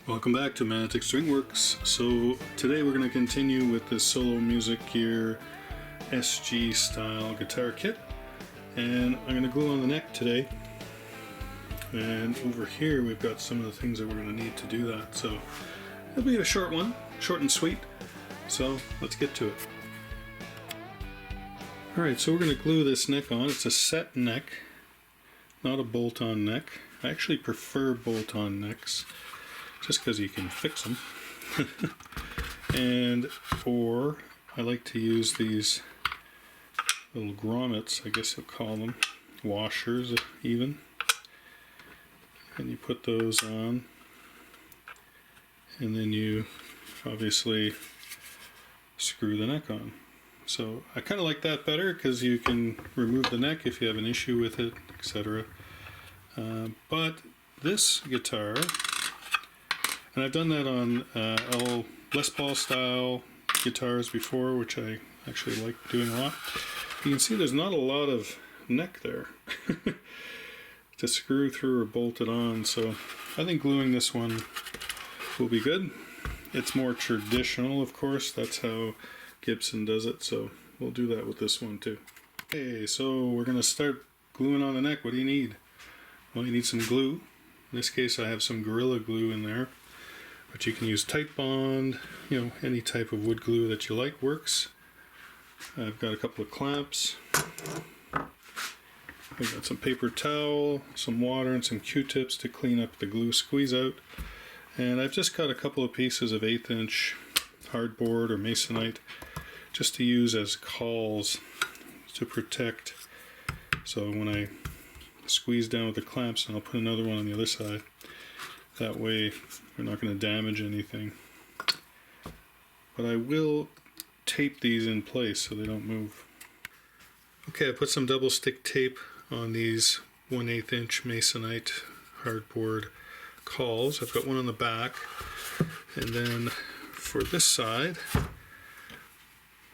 Welcome back to Magnetic String Works. So today we're going to continue with this Solomusic Gear SG style guitar kit, and I'm going to glue on the neck today. And over here we've got some of the things that we're going to need to do that. So it'll be a short one, short and sweet. So let's get to it. Alright, so we're going to glue this neck on. It's a set neck, not a bolt-on neck. I actually prefer bolt-on necks, just because you can fix them. And I like to use these little grommets, I guess you'll call them, washers even. And you put those on, and then you obviously screw the neck on. So I kind of like that better because you can remove the neck if you have an issue with it, etc. But this guitar, and I've done that on Les Paul style guitars before, which I actually like doing a lot. You can see there's not a lot of neck there to screw through or bolt it on, so I think gluing this one will be good. It's more traditional, of course, that's how Gibson does it, so we'll do that with this one too. Okay, so we're going to start gluing on the neck. What do you need? Well, you need some glue. In this case I have some Gorilla Glue in there, but you can use Tight Bond, any type of wood glue that you like works. I've got a couple of clamps. I've got some paper towel, some water, and some Q-tips to clean up the glue squeeze out. And I've just got a couple of pieces of 1/8 inch hardboard or masonite just to use as cauls to protect. So when I squeeze down with the clamps, and I'll put another one on the other side, that way we're not going to damage anything. But I will tape these in place so they don't move. Okay, I put some double stick tape on these 1/8 inch masonite hardboard cauls. I've got one on the back, and then for this side,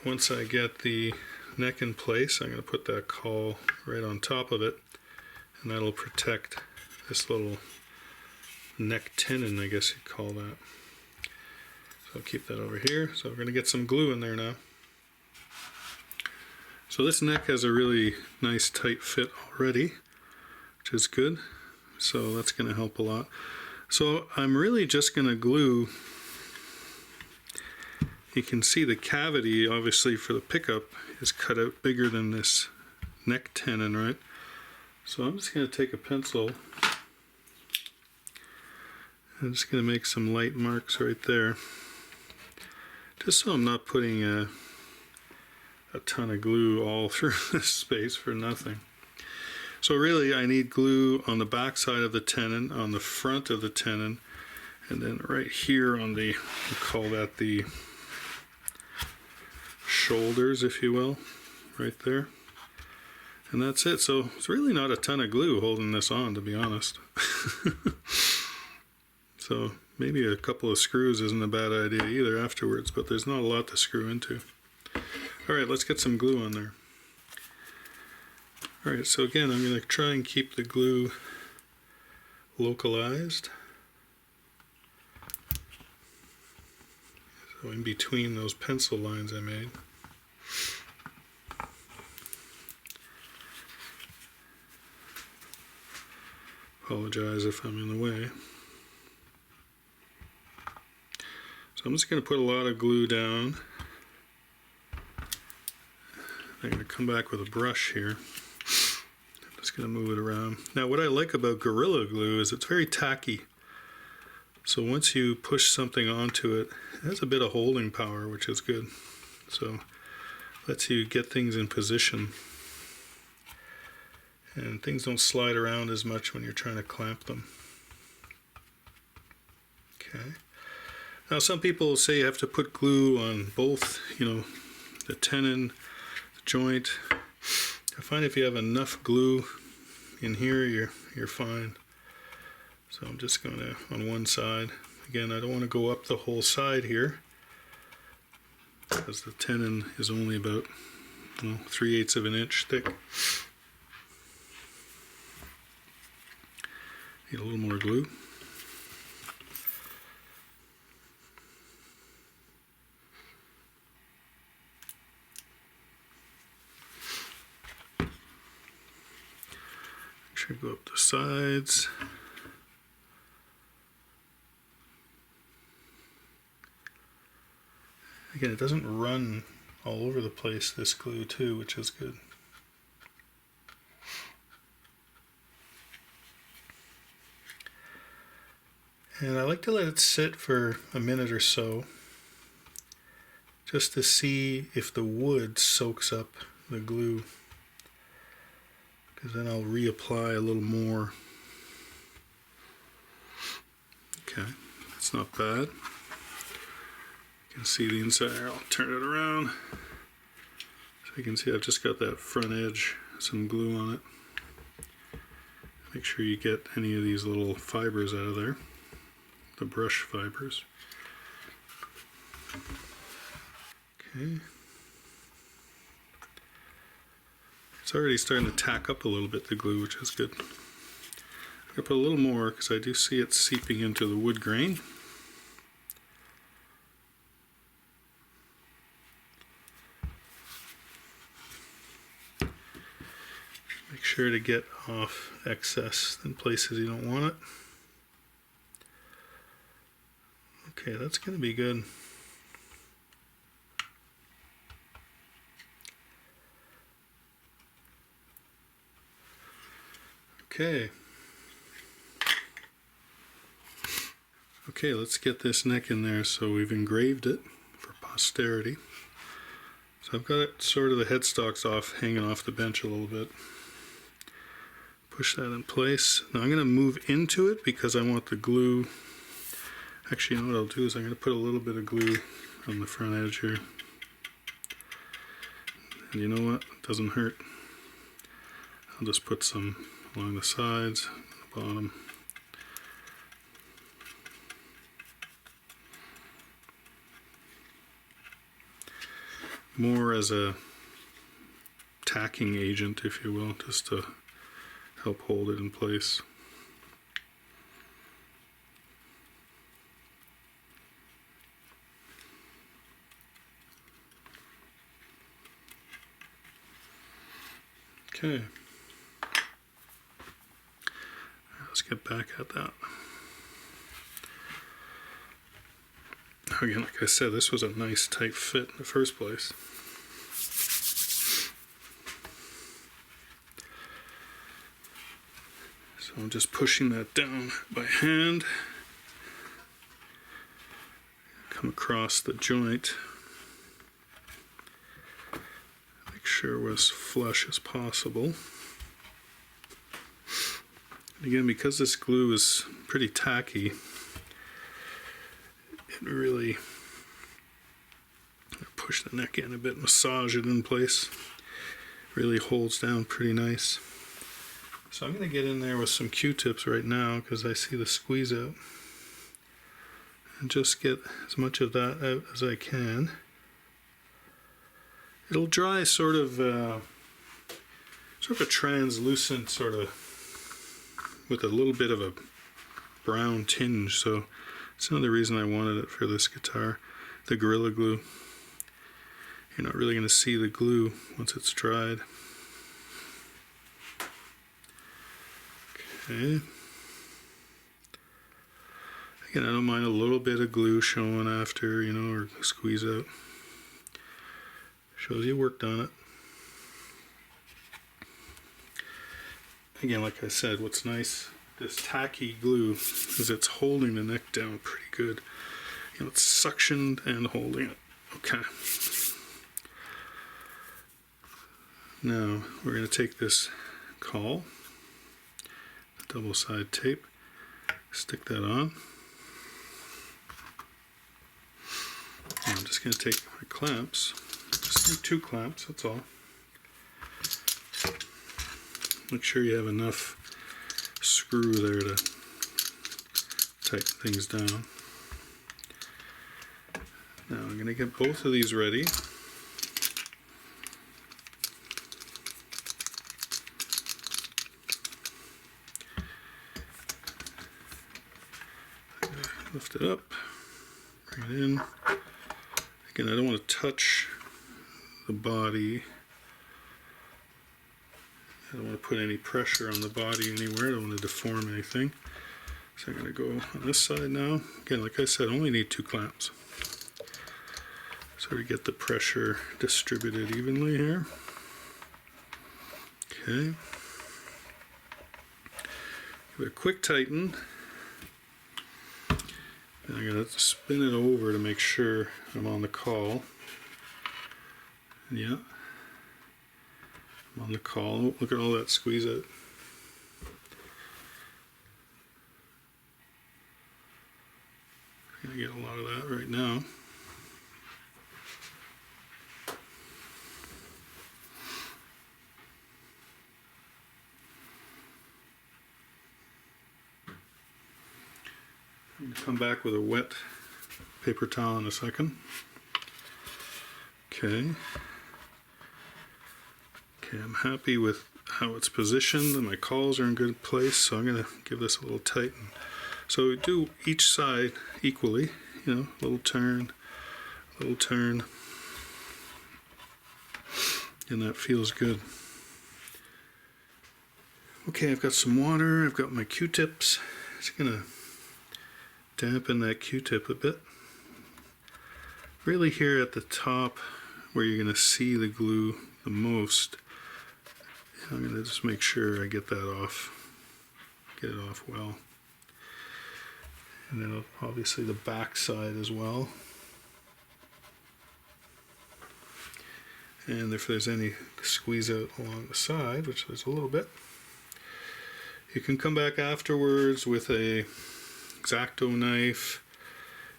once I get the neck in place, I'm going to put that caul right on top of it, and that'll protect this little neck tenon, I guess you'd call that. So I'll keep that over here. So we're going to get some glue in there now. So this neck has a really nice tight fit already, which is good. So that's going to help a lot. So I'm really just going to glue. You can see the cavity, obviously, for the pickup is cut out bigger than this neck tenon, right? So I'm just going to take a pencil. I'm just going to make some light marks right there, just so I'm not putting a ton of glue all through this space for nothing. So really I need glue on the back side of the tenon, on the front of the tenon, and then right here on the, we call that the shoulders, if you will, right there. And that's it. So it's really not a ton of glue holding this on, to be honest. So maybe a couple of screws isn't a bad idea either afterwards, but there's not a lot to screw into. Alright, let's get some glue on there. Alright, so again, I'm going to try and keep the glue localized. So in between those pencil lines I made. Apologize if I'm in the way. So I'm just going to put a lot of glue down. I'm going to come back with a brush here. I'm just going to move it around. Now what I like about Gorilla Glue is it's very tacky. So once you push something onto it, it has a bit of holding power, which is good. So lets you get things in position. And things don't slide around as much when you're trying to clamp them. Okay. Now some people say you have to put glue on both, the tenon, the joint. I find if you have enough glue in here, you're fine. So I'm just going to, on one side, again, I don't want to go up the whole side here, because the tenon is only about 3/8 of an inch thick. Need a little more glue. Should go up the sides. Again, it doesn't run all over the place, this glue too, which is good. And I like to let it sit for a minute or so, just to see if the wood soaks up the glue, because then I'll reapply a little more. Okay, that's not bad. You can see the inside here. I'll turn it around so you can see I've just got that front edge, some glue on it. Make sure you get any of these little fibers out of there, the brush fibers. Okay. It's already starting to tack up a little bit, the glue, which is good. I'm going to put a little more because I do see it seeping into the wood grain. Make sure to get off excess in places you don't want it. Okay, that's going to be good. Okay. Okay, let's get this neck in there. So we've engraved it for posterity. So I've got it sort of the headstocks off, hanging off the bench a little bit. Push that in place. Now I'm going to move into it because I want the glue. Actually, you know what I'll do is I'm going to put a little bit of glue on the front edge here. And you know what? It doesn't hurt. I'll just put some along the sides, the bottom. More as a tacking agent, if you will, just to help hold it in place. Okay. Let's get back at that. Again, like I said, this was a nice tight fit in the first place. So I'm just pushing that down by hand. Come across the joint. Make sure we're as flush as possible. And again, because this glue is pretty tacky, it really push the neck in a bit, massage it in place. Really holds down pretty nice. So I'm going to get in there with some Q-tips right now because I see the squeeze out. And just get as much of that out as I can. It'll dry sort of a translucent sort of with a little bit of a brown tinge. So that's another reason I wanted it for this guitar, the Gorilla Glue. You're not really going to see the glue once it's dried. Okay. Again, I don't mind a little bit of glue showing after, you know, or squeeze out. Shows you worked on it. Again, like I said, what's nice, this tacky glue, is it's holding the neck down pretty good. You know, it's suctioned and holding it. Okay. Now, we're going to take this caul, double side tape, stick that on. And I'm just going to take my clamps, just need 2 clamps, that's all. Make sure you have enough screw there to tighten things down. Now I'm going to get both of these ready. Lift it up, bring it in. Again, I don't want to touch the body I don't want to put any pressure on the body anywhere. I don't want to deform anything. So I'm going to go on this side now. Again, like I said, I only need 2 clamps. So we get the pressure distributed evenly here. Okay. Give it a quick tighten. And I'm going to spin it over to make sure I'm on the call. Yeah. I'm on the call. Oh, look at all that squeeze out. I'm going to get a lot of that right now. I'm going to come back with a wet paper towel in a second. Okay. Okay, I'm happy with how it's positioned and my calls are in good place, so I'm going to give this a little tighten. So we do each side equally, you know, little turn, and that feels good. Okay, I've got some water, I've got my Q-tips. Just going to dampen that Q-tip a bit. Really here at the top where you're going to see the glue the most, I'm going to just make sure I get that off, get it off well. And then obviously the back side as well. And if there's any squeeze out along the side, which there's a little bit, you can come back afterwards with a X-Acto knife,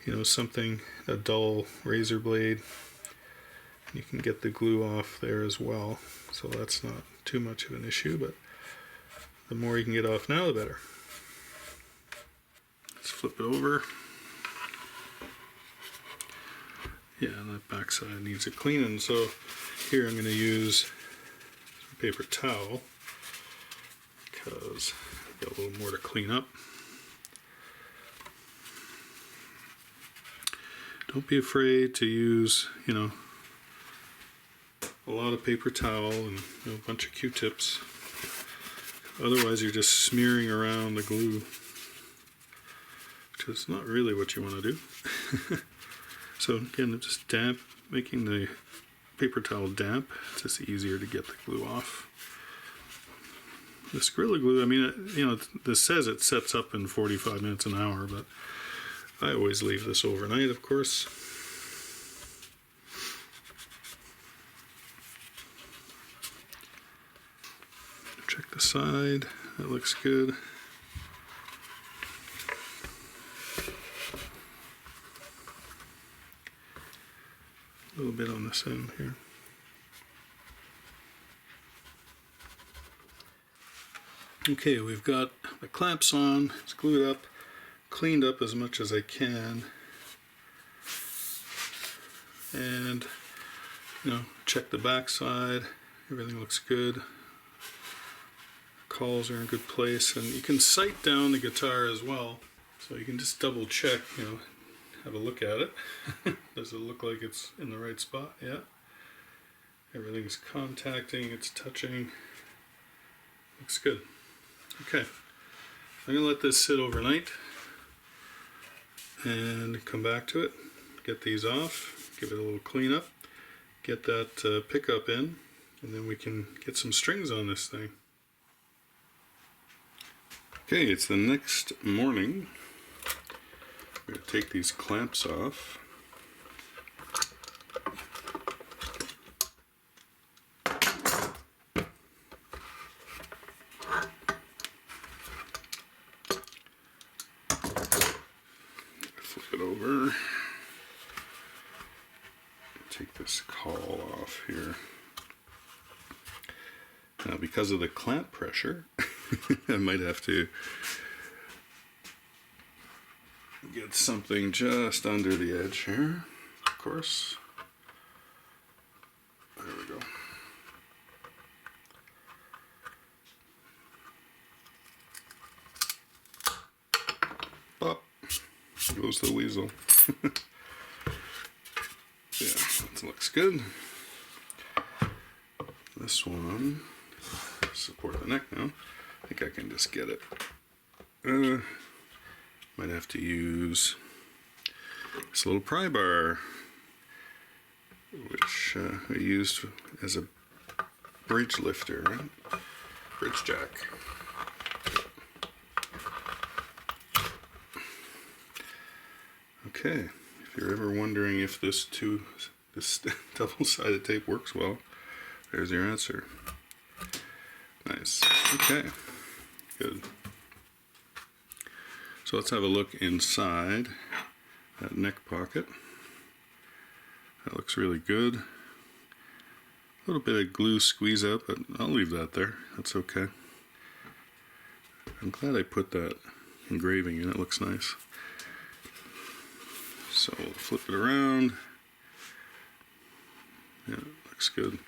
you know, something, a dull razor blade. You can get the glue off there as well, so that's not too much of an issue, but the more you can get off now, the better. Let's flip it over. Yeah, that back side needs a cleaning, so here I'm going to use a paper towel because I've got a little more to clean up. Don't be afraid to use, you know, a lot of paper towel and a bunch of Q-tips. Otherwise you're just smearing around the glue, which is not really what you want to do. So again, I'm just damp, making the paper towel damp. It's just easier to get the glue off. This Gorilla Glue, I mean, you know, this says it sets up in 45 minutes an hour, but I always leave this overnight, of course. Check the side, that looks good. A little bit on this end here. Okay, we've got the clamps on, it's glued up, cleaned up as much as I can, and you know, check the back side, everything looks good, calls are in good place, and you can sight down the guitar as well, so you can just double check, you know, have a look at it. Does it look like it's in the right spot? Yeah. Everything's contacting, it's touching, looks good. Okay, I'm going to let this sit overnight and come back to it, get these off, give it a little clean up, get that pickup in, and then we can get some strings on this thing. Okay, it's the next morning. I'm going to take these clamps off. Over. Take this caul off here. Now, because of the clamp pressure, I might have to get something just under the edge here, of course. There we go. Pop. Goes the weasel. Yeah, that looks good. This one, support the neck now. I think I can just get it. Might have to use this little pry bar, which I used as a bridge lifter, right? Bridge jack. Okay, if you're ever wondering if this double-sided tape works well, there's your answer. Nice. Okay, good. So let's have a look inside that neck pocket. That looks really good. A little bit of glue squeeze out, but I'll leave that there. That's okay. I'm glad I put that engraving in. It looks nice. So we'll flip it around. Yeah, it looks good.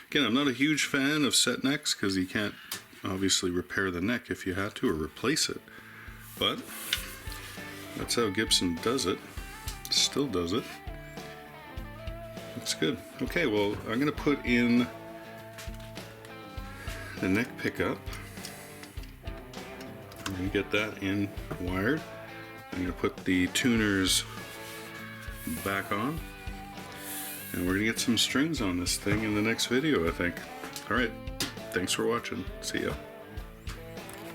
Again, I'm not a huge fan of set necks because you can't obviously repair the neck if you had to, or replace it. But that's how Gibson does it. Still does it. Looks good. Okay, well, I'm going to put in the neck pickup. I'm going to get that in wired. I'm going to put the tuners back on. And we're going to get some strings on this thing in the next video, I think. Alright, thanks for watching. See ya.